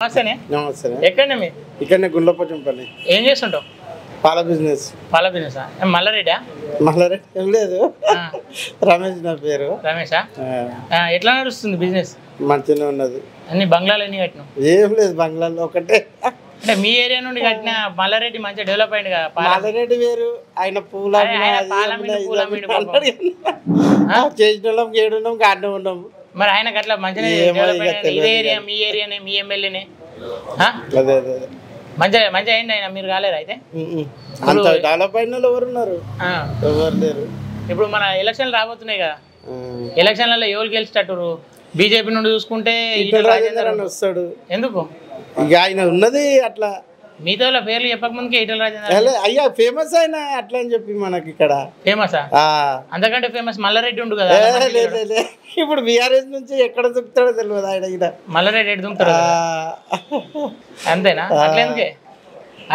నమస్తేనే. నమస్తే. ఎక్కడనే మీ ఇక్కడనే గుండ్లపోచంపల్లి. ఏం చేస్తుంటావు? పాల బిజినెస్. పాల బిజినెస్. మల్లారెడ్డా? మల్లారెడ్డి ఏం లేదు, రమేష్ నా పేరు. రమేషా? ఎట్లా నడుస్తుంది బిజినెస్? మంచిగానే ఉన్నది. అన్ని బంగ్లాలు ఎన్ని కట్టినావు? ఏం లేదు, బంగ్లాలో ఒకటే. అంటే మీ ఏరియా నుండి కట్టిన మల్లారెడ్డి మంచిగా డెవలప్ అయింది కదా. మల్లారెడ్డి వేరు, ఆయన పూల చేసిన వాళ్ళం ఏడున్నాం, గాడిన ఉన్నాం. మరి ఆయనకు అట్లా మంచిగా డెవలప్ అయింది. ఇదే ఏరియా మీ ఏరియానే, మీ ఎమ్మెల్యేనే. అదే అదే మంచిగా అయింది ఆయన. మీరు కాలేరు అయితే? అంత డెవలప్ అయిన వాళ్ళు ఎవరు ఉన్నారు? ఎవరు లేరు. ఇప్పుడు మన ఎలక్షన్లు రాబోతున్నాయి కదా, ఎలక్షన్లలో ఎవరు గెలిచేటట్టు? బీజేపీ నుండి చూసుకుంటే రాజేందర్ అని వస్తాడు. ఎందుకు? ఇక ఆయన ఉన్నది అట్లా. మీతో పేర్లు చెప్పక ముందుకే ఈటల రాజేందర్ అయ్యా ఫేమస్ అయినా అట్లా అని చెప్పి మనకి ఇక్కడ ఫేమసా? అంతకంటే ఫేమస్ మల్లారెడ్డి ఉండు కదా. ఇప్పుడు బీఆర్ఎస్ నుంచి ఎక్కడ దుక్కుతాడో తెలియదు ఆయన. ఇక్కడ మల్లారెడ్డి ఎటు దుంకుతాడు? అంతేనా?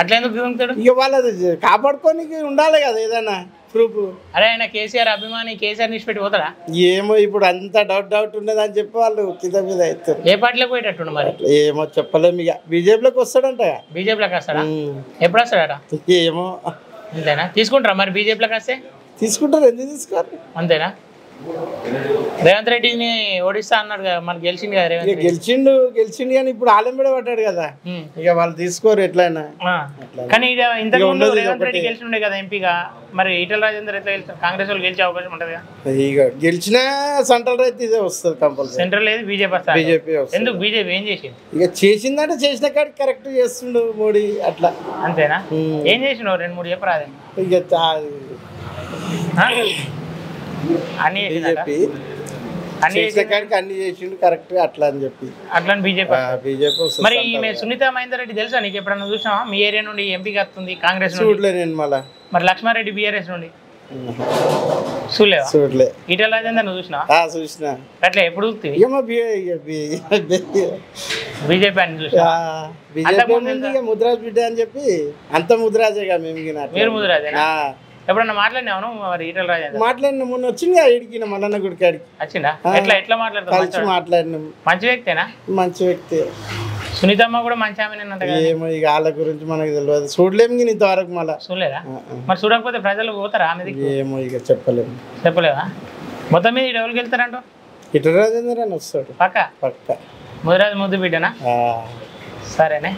అట్లెందుకు దుంకుతాడు? ఇక వాళ్ళది కాపాడుకోనికి ఉండాలి కదా ఏదైనా ప్రూఫ్. అరే ఆయన కేసీఆర్ అభిమాని, కేసీఆర్ నిలిచి పెట్టి పోతాడా? ఏమో ఇప్పుడు అంత డౌట్ ఉన్నది అని చెప్పి వాళ్ళు కింద మీద అవుతారు. ఏ పార్టీలోకి పోయేటట్టు మరి? ఏమో చెప్పలేము. ఇక బీజేపీలోకి వస్తాడంట. బీజేపీలోకి వస్తాడా? ఎప్పుడు వస్తాడట? ఏమో. అంతేనా? తీసుకుంటారా మరి బీజేపీలోకి వస్తే? తీసుకుంటారు, ఎందుకు తీసుకోరు? అంతేనా? రేవంత్ రెడ్డిని ఓడిస్తా అన్నాడు కదా, మరి గెలిచింది కదా రేవంత్ రెడ్డి. గెలిచిండు కానీ ఇప్పుడు ఆలంబడ పడ్డాడు కదా, ఇక వాళ్ళు తీసుకోరు ఎట్లయినా. కానీ ఇంతకు ముందు రేవంత్ రెడ్డి గెలిచి ఉండే కదా ఎంపీగా, మరి ఈటల రాజేందర్ ఎట్లా గెలుస్తారు? కాంగ్రెస్ వాళ్ళు గెలిచే అవకాశం ఉంటుంది కదా. ఇక గెలిచినా సెంట్రల్ రైతు ఇదే వస్తుంది కంపల్సరీ. సెంట్రల్ లేదు, బీజేపీ వస్తుంది. బీజేపీ ఎందుకు? బీజేపీ ఏం చేసింది? ఇక చేసిందంటే చేసిన కాడికి కరెక్ట్ చేస్తుండు మోడీ అట్లా. అంతేనా? ఏం చేసిండు? 2-3 చెప్పరాదే. ఇక అన్ని బీజేపీ చేసిన కాడికి అన్ని చేసిండు కరెక్ట్ అట్లా అని చెప్పి అట్లా బీజేపీ వస్తుంది. మరి ఈమె సునీత మహేందర్ రెడ్డి తెలుసా నీకు? ఎప్పుడన్నా చూసావా? మీ ఏరియా నుండి ఎంపీకి వస్తుంది కాంగ్రెస్ నుండి. చూడలే నేను. మళ్ళా మరి లక్ష్మారెడ్డి బీఆర్ఎస్ నుండి చూడలే. ఈటల రాజేందర్ నువ్వు చూసినా? చూసినా. అట్లా ఎప్పుడు బీజేపీ అని చూసా. ముద్రాజ్ బిడ్డ అని చెప్పి అంత ముద్రాజేగా మేము. మీరు ముద్రాజేనా? ఎప్పుడన్నా మాట్లాడినావు మరి ఈటల రాజేందర్? మాట్లాడినా, మొన్న వచ్చింది ఇడికి మల్లన్న గుడికి అడిగి వచ్చిందా? ఎట్లా మాట్లాడుతున్నా? మాట్లాడినాం. మంచి వ్యక్తేనా? మంచి వ్యక్తి. సునీతమ్మ కూడా మంచి ఆమె. ఏమో ఇక వాళ్ళ గురించి మనకు తెలియదు, చూడలేము ఇంతవరకు. మళ్ళీ చూడలేదా? మరి చూడకపోతే ప్రజలు పోతారా ఆమె? ఏమో ఇక చెప్పలేవా? మొత్తం మీద ఎవరికి వెళ్తారంట? ఈటల రాజేందర్ అని వస్తాడు పక్క. ముద్దు బిడ్డనా? సరేనే.